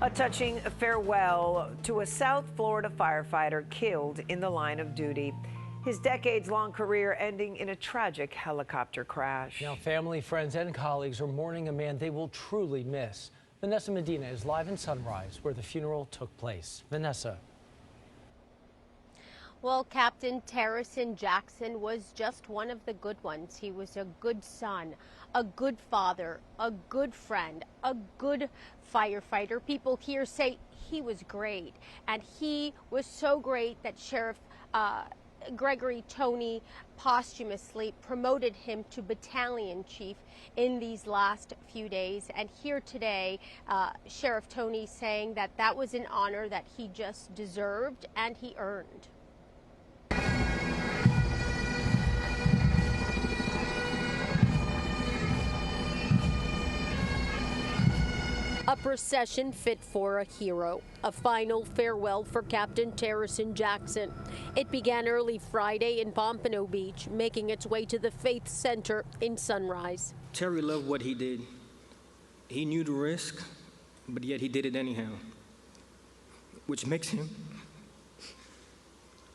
A touching farewell to a South Florida firefighter killed in the line of duty. His decades-long career ending in a tragic helicopter crash. Now, family, friends, and colleagues are mourning a man they will truly miss. Vanessa Medina is live in Sunrise, where the funeral took place. Vanessa. Well, Captain Terryson Jackson was just one of the good ones. He was a good son, a good father, a good friend, a good firefighter. People here say he was great, and he was so great that Sheriff Gregory Tony posthumously promoted him to Battalion Chief in these last few days. And here today, Sheriff Tony saying that that was an honor that he just deserved and he earned. A procession fit for a hero, a final farewell for Captain Terryson Jackson. It began early Friday in Pompano Beach, making its way to the Faith Center in Sunrise. Terry loved what he did. He knew the risk, but yet he did it anyhow, which makes him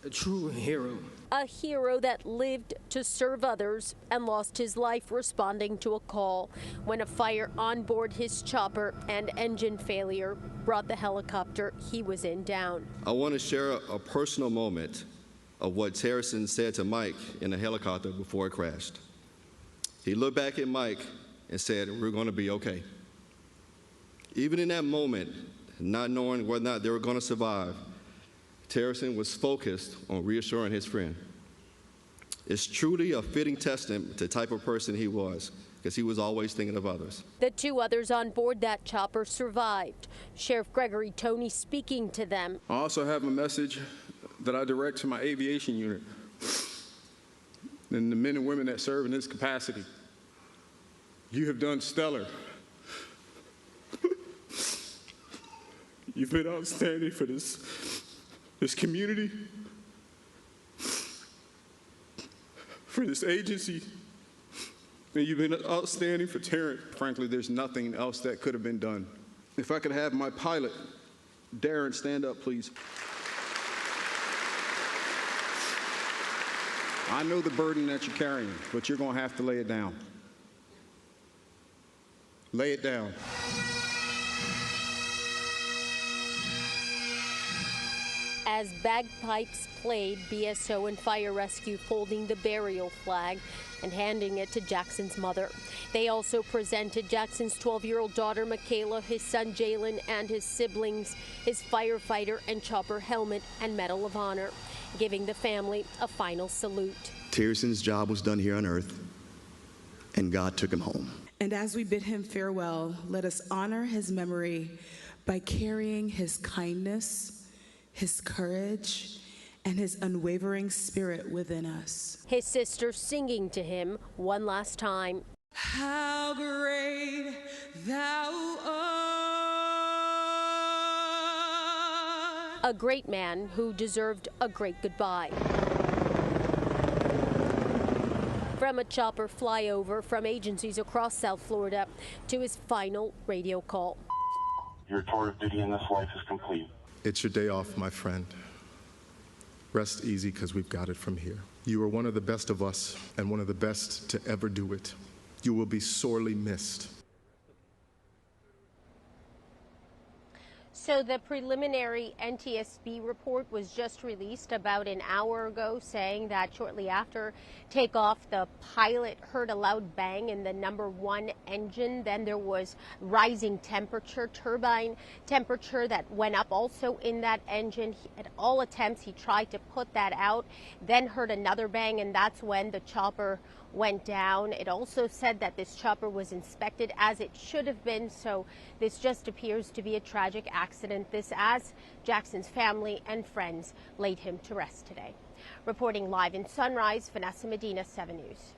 a true hero. A hero that lived to serve others and lost his life responding to a call when a fire on board his chopper and engine failure brought the helicopter he was in down. I want to share a personal moment of what Terryson said to Mike in the helicopter before it crashed. He looked back at Mike and said, "We're going to be okay." Even in that moment, not knowing whether or not they were going to survive, Terryson was focused on reassuring his friend. It's truly a fitting testament to the type of person he was, because he was always thinking of others. The two others on board that chopper survived. Sheriff Gregory Tony speaking to them. I also have a message that I direct to my aviation unit and the men and women that serve in this capacity. You have done stellar. You've been outstanding for this community, for this agency, and you've been outstanding for Terrence. Frankly, there's nothing else that could have been done. If I could have my pilot, Darren, stand up, please. I know the burden that you're carrying, but you're going to have to lay it down. Lay it down. As bagpipes played, BSO and fire rescue folding the burial flag and handing it to Jackson's mother. They also presented Jackson's 12-year-old daughter, Michaela, his son, Jalen, and his siblings, his firefighter and chopper helmet and Medal of Honor, giving the family a final salute. Terryson's job was done here on Earth, and God took him home. And as we bid him farewell, let us honor his memory by carrying his kindness, his courage, and his unwavering spirit within us. His sister singing to him one last time. How great thou art. A great man who deserved a great goodbye. From a chopper flyover from agencies across South Florida to his final radio call. Your tour of duty in this life is complete. It's your day off, my friend. Rest easy, because we've got it from here. You are one of the best of us and one of the best to ever do it. You will be sorely missed. So the preliminary NTSB report was just released about an hour ago, saying that shortly after takeoff, the pilot heard a loud bang in the #1 engine. Then there was rising temperature, turbine temperature that went up also in that engine. At all attempts, he tried to put that out, then heard another bang, and that's when the chopper went down. It also said that this chopper was inspected as it should have been, so this just appears to be a tragic accident. This as Jackson's family and friends laid him to rest today. Reporting live in Sunrise, Vanessa Medina, 7 News.